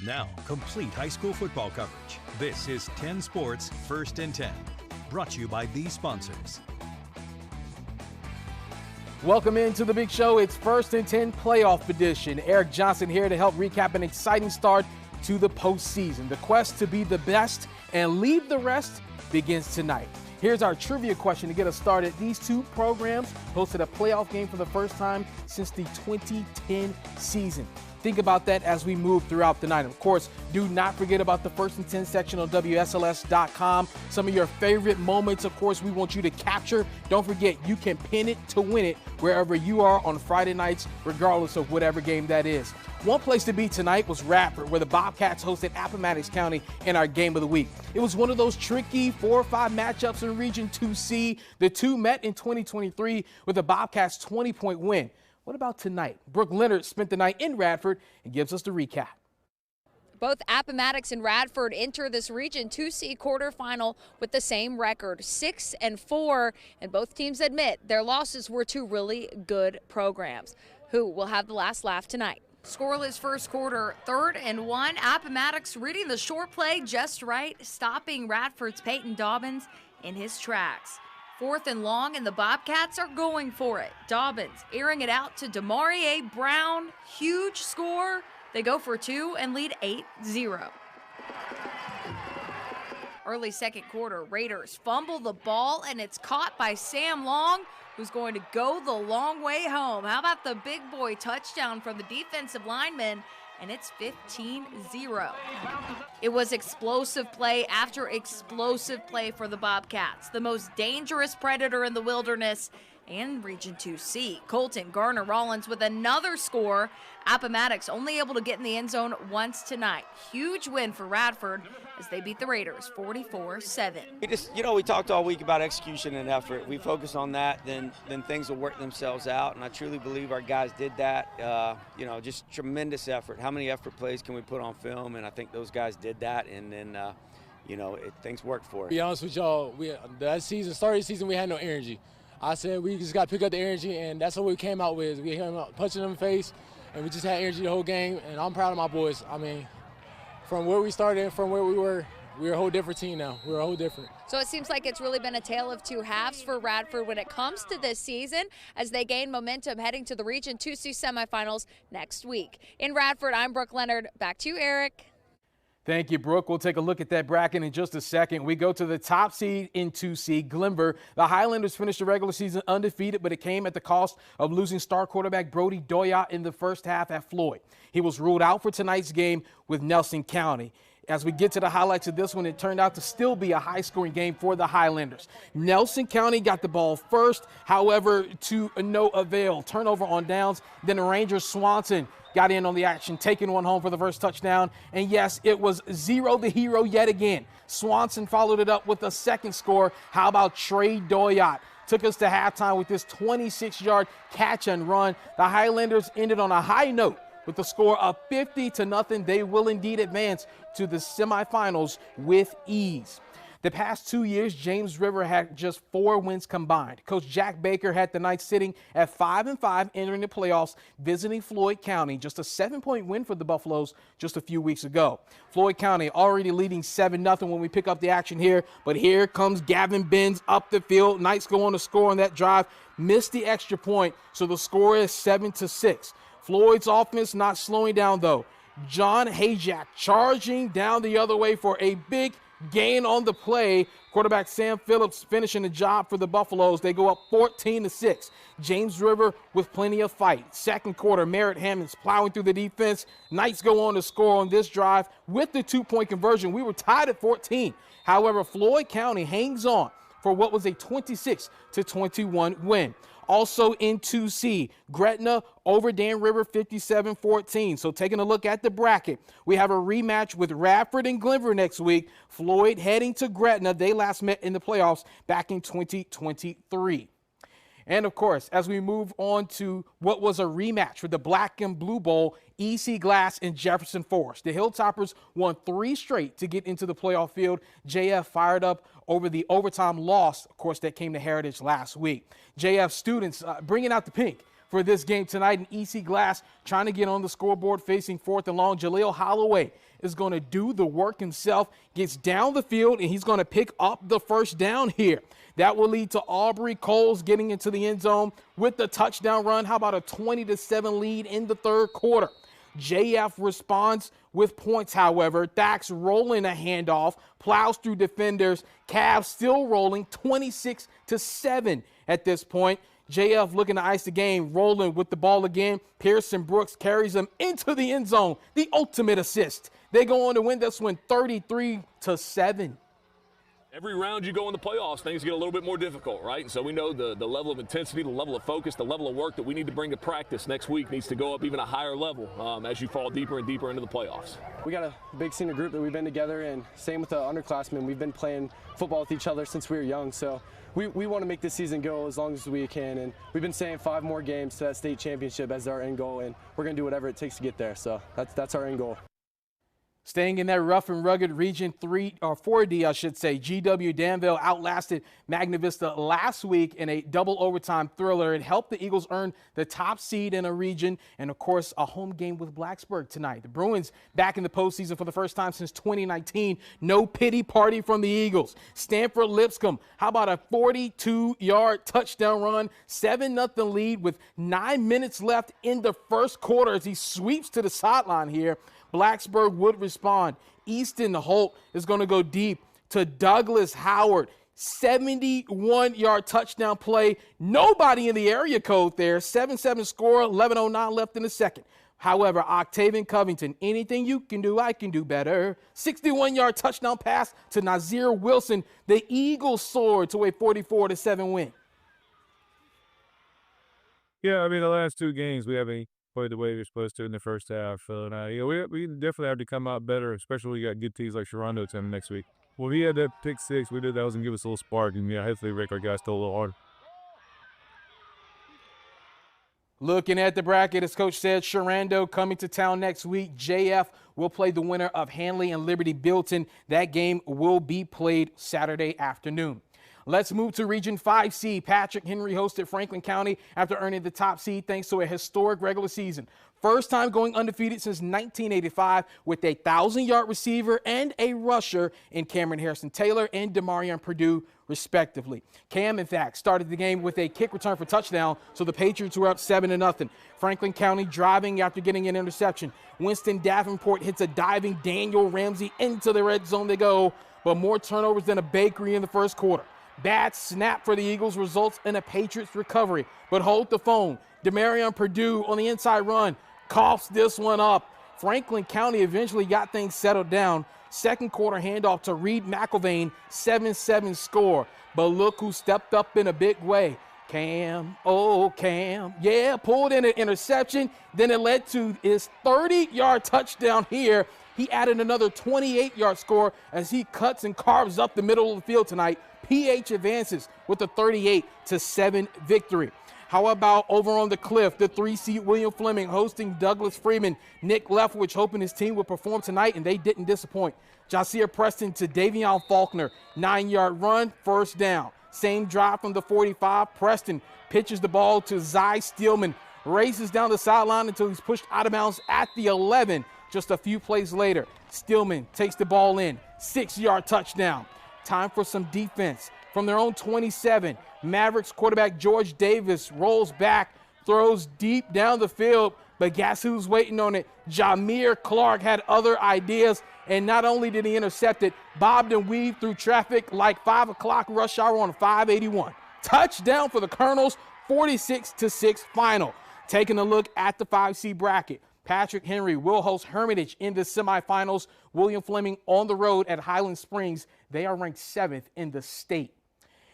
Now, complete high school football coverage. This is 10 Sports First and 10. Brought to you by these sponsors. Welcome into the big show. It's First and 10 playoff edition. Eric Johnson here to help recap an exciting start to the postseason. The quest to be the best and leave the rest begins tonight. Here's our trivia question to get us started. These two programs hosted a playoff game for the first time since the 2010 season. Think about that as we move throughout the night. Of course, do not forget about the First and 10 section on WSLS.com. Some of your favorite moments, of course, we want you to capture. Don't forget, you can pin it to win it wherever you are on Friday nights, regardless of whatever game that is. One place to be tonight was Radford, where the Bobcats hosted Appomattox County in our game of the week. It was one of those tricky 4 or 5 matchups in Region 2C. The two met in 2023 with the Bobcats' 20-point win. What about tonight? Brooke Leonard spent the night in Radford and gives us the recap. Both Appomattox and Radford enter this Region 2C quarterfinal with the same record, 6-4, and both teams admit their losses were to really good programs. Who will have the last laugh tonight? Scoreless first quarter, 3rd and 1. Appomattox reading the short play just right, stopping Radford's Peyton Dobbins in his tracks. 4th and long, and the Bobcats are going for it. Dobbins airing it out to Demarie Brown. Huge score. They go for 2 and lead 8-0. Early second quarter, Raiders fumble the ball, and it's caught by Sam Long, who's going to go the long way home. How about the big boy touchdown from the defensive lineman? And it's 15-0. It was explosive play after explosive play for the Bobcats, the most dangerous predator in the wilderness and Region 2C. Colton Garner-Rollins with another score. Appomattox only able to get in the end zone once tonight. Huge win for Radford as they beat the Raiders 44-7. We talked all week about execution and effort. We focus on that, then things will work themselves out, and I truly believe our guys did that. Just tremendous effort. How many effort plays can we put on film? And I think those guys did that, and then things worked for us. To be honest with y'all, started the season, we had no energy. I said we just got to pick up the energy, and that's what we came out with. We came out punching them in the face, and we just had energy the whole game, and I'm proud of my boys. I mean, from where we started and from where we're a whole different team now. We're a whole different. So it seems like it's really been a tale of two halves for Radford when it comes to this season as they gain momentum heading to the Region 2C semifinals next week. In Radford, I'm Brooke Leonard. Back to you, Eric. Thank you, Brooke. We'll take a look at that bracket in just a second. We go to the top seed in 2C, Glenver. The Highlanders finished the regular season undefeated, but it came at the cost of losing star quarterback Brody Doyat in the first half at Floyd. He was ruled out for tonight's game with Nelson County. As we get to the highlights of this one, it turned out to still be a high-scoring game for the Highlanders. Nelson County got the ball first, however, to no avail. Turnover on downs. Then the Rangers Swanson got in on the action, taking one home for the first touchdown. And yes, it was Zero the hero yet again. Swanson followed it up with a second score. How about Trey Doyat? Took us to halftime with this 26-yard catch and run. The Highlanders ended on a high note with the score of 50-0. They will indeed advance to the semifinals with ease. The past 2 years, James River had just 4 wins combined. Coach Jack Baker had the Knights sitting at 5-5 entering the playoffs, visiting Floyd County. Just a 7-point win for the Buffaloes just a few weeks ago. Floyd County already leading 7-0 when we pick up the action here. But here comes Gavin Benz up the field. Knights go on to score on that drive. Missed the extra point, so the score is 7-6. Floyd's offense not slowing down, though. John Hayjack charging down the other way for a big gain on the play. Quarterback Sam Phillips finishing the job for the Buffaloes. They go up 14-6. James River with plenty of fight. Second quarter, Merritt Hammonds plowing through the defense. Knights go on to score on this drive with the 2-point conversion. We were tied at 14. However, Floyd County hangs on for what was a 26-21 win. Also in 2C, Gretna over Dan River 57-14. So taking a look at the bracket, we have a rematch with Radford and Glenver next week. Floyd heading to Gretna. They last met in the playoffs back in 2023. And, of course, as we move on to what was a rematch for the Black and Blue Bowl, EC Glass and Jefferson Forest. The Hilltoppers won 3 straight to get into the playoff field. JF fired up over the overtime loss, of course, that came to Heritage last week. JF students bringing out the pink for this game tonight. And EC Glass trying to get on the scoreboard, facing 4th and long. Jaleel Holloway is going to do the work himself, gets down the field, and he's going to pick up the first down here. That will lead to Aubrey Coles getting into the end zone with the touchdown run. How about a 20-7 lead in the third quarter? JF responds with points, however. Dax rolling a handoff, plows through defenders. Cavs still rolling 26-7 at this point. JF looking to ice the game, rolling with the ball again. Pearson Brooks carries him into the end zone. The ultimate assist. They go on to win this one 33-7. Every round you go in the playoffs, things get a little bit more difficult, right? And so we know the level of intensity, the level of focus, the level of work that we need to bring to practice next week needs to go up even a higher level as you fall deeper and deeper into the playoffs. We got a big senior group that we've been together, and same with the underclassmen. We've been playing football with each other since we were young, so we want to make this season go as long as we can. And we've been saying 5 more games to that state championship as our end goal, and we're going to do whatever it takes to get there. So that's our end goal. Staying in that rough and rugged Region 3 or 4D, I should say, GW Danville outlasted Magna Vista last week in a double overtime thriller. It helped the Eagles earn the top seed in a region and, of course, a home game with Blacksburg tonight. The Bruins back in the postseason for the first time since 2019. No pity party from the Eagles. Stanford Lipscomb, how about a 42-yard touchdown run, 7-0 lead with 9 minutes left in the first quarter as he sweeps to the sideline here. Blacksburg would respond. Easton Holt is going to go deep to Douglas Howard. 71-yard touchdown play. Nobody in the area code there. 7-7 score, 11:09 left in the second. However, Octavian Covington, anything you can do, I can do better. 61-yard touchdown pass to Nazir Wilson. The Eagles soared to a 44-7 win. Yeah, I mean, the last 2 games we haven't played the way we're supposed to in the first half. So, we definitely have to come out better, especially when we got good teams like Sharonda coming next week. When we had that pick 6, we knew that was going to give us a little spark, and hopefully Rick, our guys, still a little harder. Looking at the bracket, as Coach said, Sharando coming to town next week. JF will play the winner of Hanley and Liberty Bilton. That game will be played Saturday afternoon. Let's move to Region 5C. Patrick Henry hosted Franklin County after earning the top seed thanks to a historic regular season. First time going undefeated since 1985 with a 1,000-yard receiver and a rusher in Cameron Harrison-Taylor and Demarion Purdue, respectively. Cam, in fact, started the game with a kick return for touchdown, so the Patriots were up 7-0. Franklin County driving after getting an interception. Winston Davenport hits a diving Daniel Ramsey into the red zone they go, but more turnovers than a bakery in the first quarter. Bad snap for the Eagles results in a Patriots recovery, but hold the phone. Demarion Purdue on the inside run coughs this one up. Franklin County eventually got things settled down. Second quarter handoff to Reed McIlvain, 7-7 score. But look who stepped up in a big way. Cam, oh Cam, yeah, pulled in an interception. Then it led to his 30-yard touchdown here. He added another 28-yard score as he cuts and carves up the middle of the field tonight. PH advances with a 38-7 victory. How about over on the cliff, the 3-seed William Fleming hosting Douglas Freeman. Nick Leftwich hoping his team would perform tonight, and they didn't disappoint. Jasiah Preston to Davion Faulkner, 9-yard run, first down. Same drive from the 45. Preston pitches the ball to Zy Steelman, races down the sideline until he's pushed out of bounds at the 11. Just a few plays later, Steelman takes the ball in, 6-yard touchdown. Time for some defense. From their own 27, Mavericks quarterback George Davis rolls back, throws deep down the field, but guess who's waiting on it? Jameer Clark had other ideas, and not only did he intercept it, bobbed and weaved through traffic like 5 o'clock rush hour on 581. Touchdown for the Colonels, 46-6 final. Taking a look at the 5C bracket. Patrick Henry will host Hermitage in the semifinals. William Fleming on the road at Highland Springs. They are ranked 7th in the state.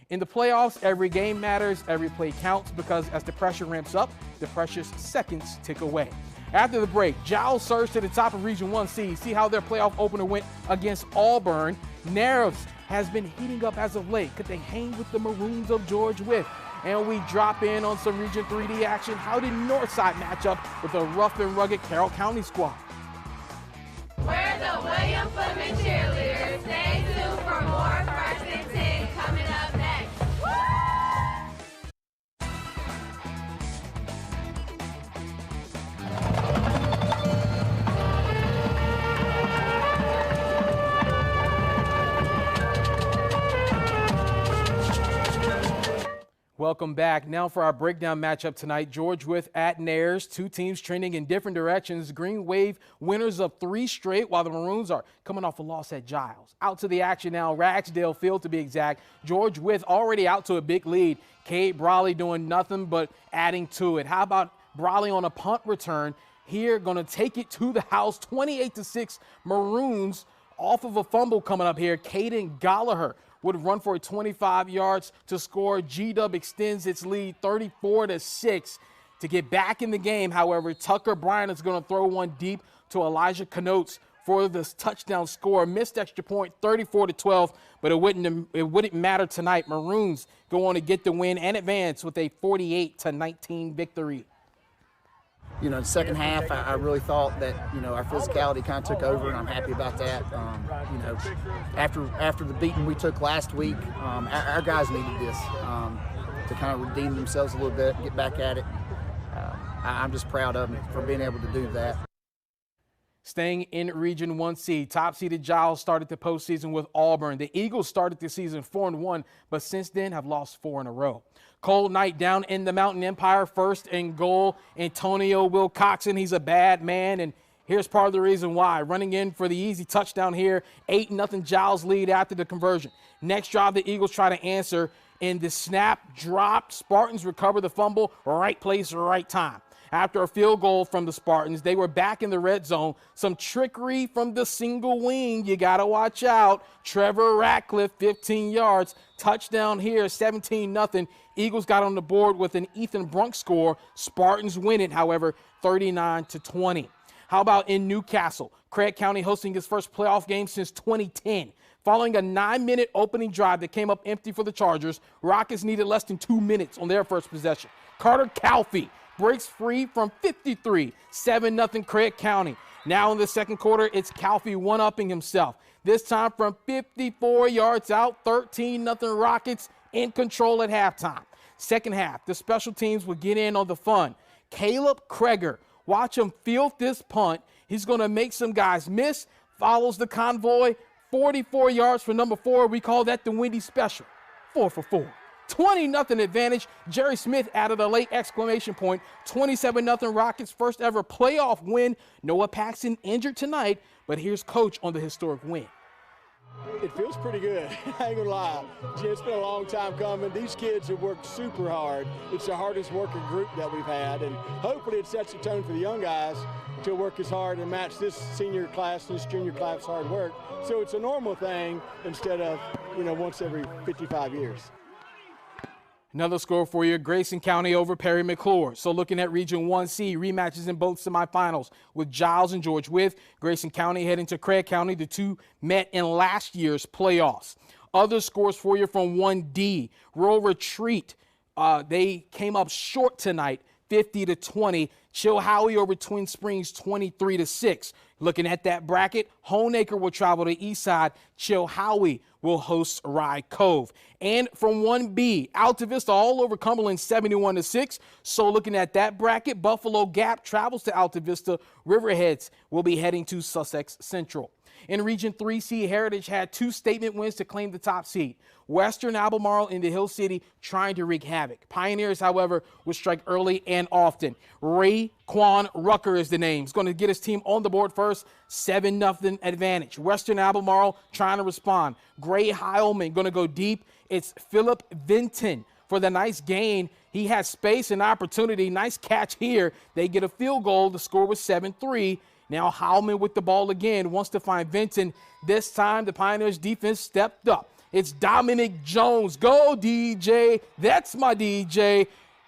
In the playoffs, every game matters, every play counts, because as the pressure ramps up, the precious seconds tick away. After the break, Giles surged to the top of Region 1C. See how their playoff opener went against Auburn. Narrows has been heating up as of late. Could they hang with the Maroons of George Wythe? And we drop in on some Region 3D action. How did Northside match up with a rough and rugged Carroll County squad? We're the William Fleming cheerleaders. Stay tuned for more First and 10 coming up next. Welcome back. Now for our breakdown matchup tonight, George Wythe at Nares. Two teams trending in different directions. Green Wave winners of 3 straight, while the Maroons are coming off a loss at Giles. Out to the action now, Ragsdale Field to be exact. George Wythe already out to a big lead. Cade Brawley doing nothing but adding to it. How about Brawley on a punt return? Here, going to take it to the house, 28-6 Maroons off of a fumble coming up here. Caden Gallagher would run for 25 yards to score. G-Dub extends its lead 34-6. To get back in the game, however, Tucker Bryant is going to throw one deep to Elijah Canotes for this touchdown score. Missed extra point 34-12, but it wouldn't matter tonight. Maroons go on to get the win and advance with a 48-19 victory. You know, the second half, I really thought that, you know, our physicality kind of took over, and I'm happy about that. You know, after the beating we took last week, our guys needed this to kind of redeem themselves a little bit, get back at it. I'm just proud of them for being able to do that. Staying in Region 1C, top-seeded Giles started the postseason with Auburn. The Eagles started the season 4-1, but since then have lost 4 in a row. Cold night down in the Mountain Empire. First and goal, Antonio Wilcoxon. He's a bad man, and here's part of the reason why. Running in for the easy touchdown here, 8-0 Giles lead after the conversion. Next drive, the Eagles try to answer, and the snap dropped. Spartans recover the fumble, right place, right time. After a field goal from the Spartans, they were back in the red zone. Some trickery from the single wing. You got to watch out. Trevor Ratcliffe, 15 yards. Touchdown here, 17-0. Eagles got on the board with an Ethan Brunk score. Spartans win it, however, 39-20. How about in Newcastle? Craig County hosting his first playoff game since 2010. Following a 9-minute opening drive that came up empty for the Chargers, Rockets needed less than 2 minutes on their first possession. Carter Calfee breaks free from 53, 7-0 Craig County. Now in the second quarter, it's Calfee one-upping himself. This time from 54 yards out, 13-0 Rockets in control at halftime. Second half, the special teams will get in on the fun. Caleb Kreger, watch him field this punt. He's going to make some guys miss, follows the convoy, 44 yards for number 4. We call that the Wendy Special, 4 for 4. 20-0 advantage. Jerry Smith added a late exclamation point. 27-0 Rockets' first ever playoff win. Noah Paxton injured tonight, but here's Coach on the historic win. It feels pretty good. I ain't gonna lie. It's been a long time coming. These kids have worked super hard. It's the hardest working group that we've had, and hopefully it sets the tone for the young guys to work as hard and match this senior class and this junior class hard work. So it's a normal thing instead of, you know, once every 55 years. Another score for you, Grayson County over Perry McClure. So looking at Region 1C, rematches in both semifinals with Giles and George Wythe. Grayson County heading to Craig County. The two met in last year's playoffs. Other scores for you from 1D. Rural Retreat, they came up short tonight, 50-20. Chilhowie over Twin Springs, 23-6. Looking at that bracket, Honeacre will travel to East Side. Chilhowie will host Rye Cove. And from 1B, Alta Vista all over Cumberland, 71-6. So looking at that bracket, Buffalo Gap travels to Alta Vista. Riverheads will be heading to Sussex Central. In Region 3C, Heritage had 2 statement wins to claim the top seed. Western Albemarle into Hill City trying to wreak havoc. Pioneers, however, will strike early and often. Raekwon Rucker is the name. He's going to get his team on the board first. 7-0 advantage. Western Albemarle trying to respond. Gray Heilman going to go deep. It's Philip Vinton for the nice gain. He has space and opportunity. Nice catch here. They get a field goal. The score was 7-3. Now Heilman with the ball again, wants to find Vinton. This time the Pioneers defense stepped up. It's Dominic Jones. Go, DJ. That's my DJ.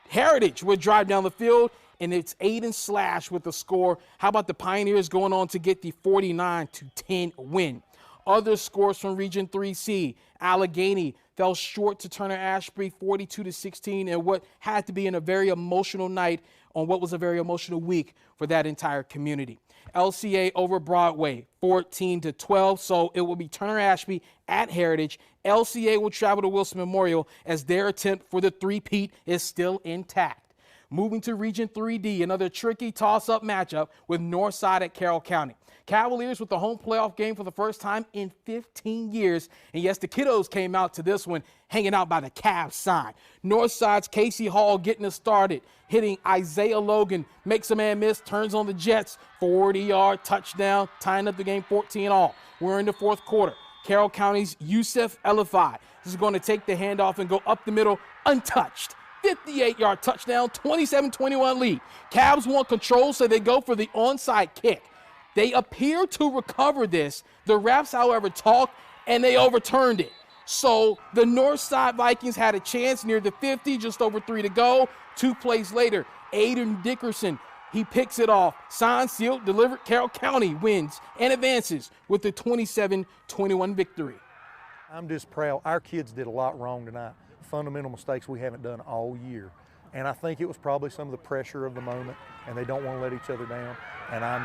Heritage would drive down the field, and it's Aiden Slash with the score. How about the Pioneers going on to get the 49-10 win? Other scores from Region 3C. Allegheny fell short to Turner Ashby, 42-16, and what had to be in a very emotional night on what was a very emotional week for that entire community. LCA over Broadway, 14-12, so it will be Turner Ashby at Heritage. LCA will travel to Wilson Memorial as their attempt for the three-peat is still intact. Moving to Region 3D, another tricky toss-up matchup with Northside at Carroll County. Cavaliers with the home playoff game for the first time in 15 years. And yes, the kiddos came out to this one hanging out by the Cavs sign. Northside's Casey Hall getting us started, hitting Isaiah Logan, makes a man miss, turns on the Jets, 40-yard touchdown, tying up the game 14-all. We're in the fourth quarter. Carroll County's Yusuf Elifai is going to take the handoff and go up the middle untouched. 58-yard touchdown, 27-21 lead. Cavs want control, so they go for the onside kick. They appear to recover this. The refs, however, talked, and they overturned it. So the Northside Vikings had a chance near the 50, just over 3 to go. 2 plays later, Aiden Dickerson, he picks it off. Signed, sealed, delivered. Carroll County wins and advances with the 27-21 victory. I'm just proud. Our kids did a lot wrong tonight. Fundamental mistakes we haven't done all year. And I think it was probably some of the pressure of the moment, and they don't want to let each other down. And I'm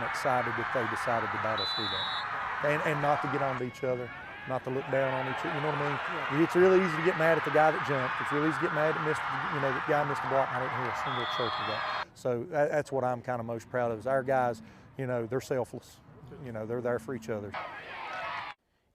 excited that they decided to battle through that. And not to get on to each other, not to look down on each other, you know what I mean? Yeah. It's really easy to get mad at the guy that jumped. It's really easy to get mad at the guy missed the block. I didn't hear a single chirp of that. So that's what I'm kind of most proud of is our guys, they're selfless. They're there for each other.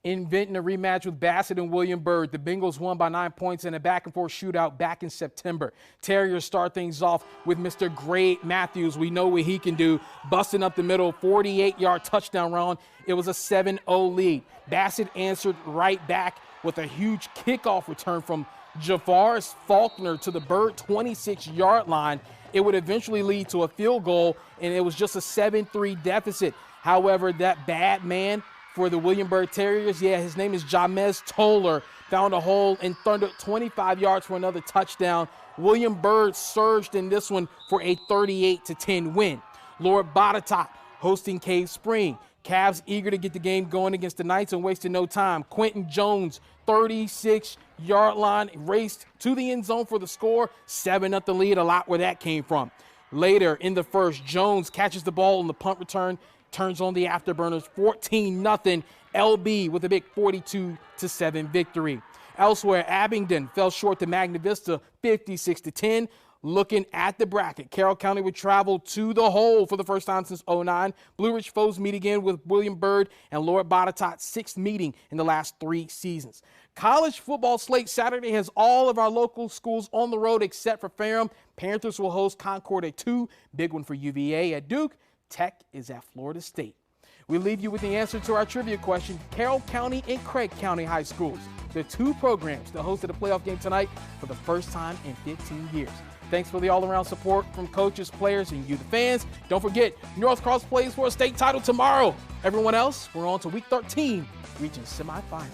In Vinton, a rematch with Bassett and William Byrd. The Bengals won by 9 points in a back-and-forth shootout back in September. Terriers start things off with Mr. Gray Matthews. We know what he can do. Busting up the middle, 48-yard touchdown run. It was a 7-0 lead. Bassett answered right back with a huge kickoff return from Javaris Faulkner to the Byrd 26-yard line. It would eventually lead to a field goal, and it was just a 7-3 deficit. However, that bad man for the William Byrd Terriers, his name is Jamez Toller, found a hole and thundered 25 yards for another touchdown. William Byrd surged in this one for a 38-10 win. Lord Botetourt hosting Cave Spring. Cavs eager to get the game going against the Knights and wasted no time. Quentin Jones, 36-yard line, raced to the end zone for the score. 7-0 lead, a lot where that came from. Later in the first, Jones catches the ball on the punt return, turns on the afterburners, 14-0 LB with a big 42-7 victory. Elsewhere, Abingdon fell short to Magna Vista, 56-10. Looking at the bracket, Carroll County would travel to the hole for the first time since 2009. Blue Ridge foes meet again with William Byrd and Lord Botetourt's 6th meeting in the last 3 seasons. College football slate Saturday has all of our local schools on the road except for Ferrum. Panthers will host Concord at 2. Big one for UVA at Duke. Tech is at Florida State. We leave you with the answer to our trivia question. Carroll County and Craig County High Schools, the 2 programs that hosted a playoff game tonight for the first time in 15 years. Thanks for the all-around support from coaches, players, and you, the fans. Don't forget, North Cross plays for a state title tomorrow. Everyone else, we're on to Week 13, reaching semifinals.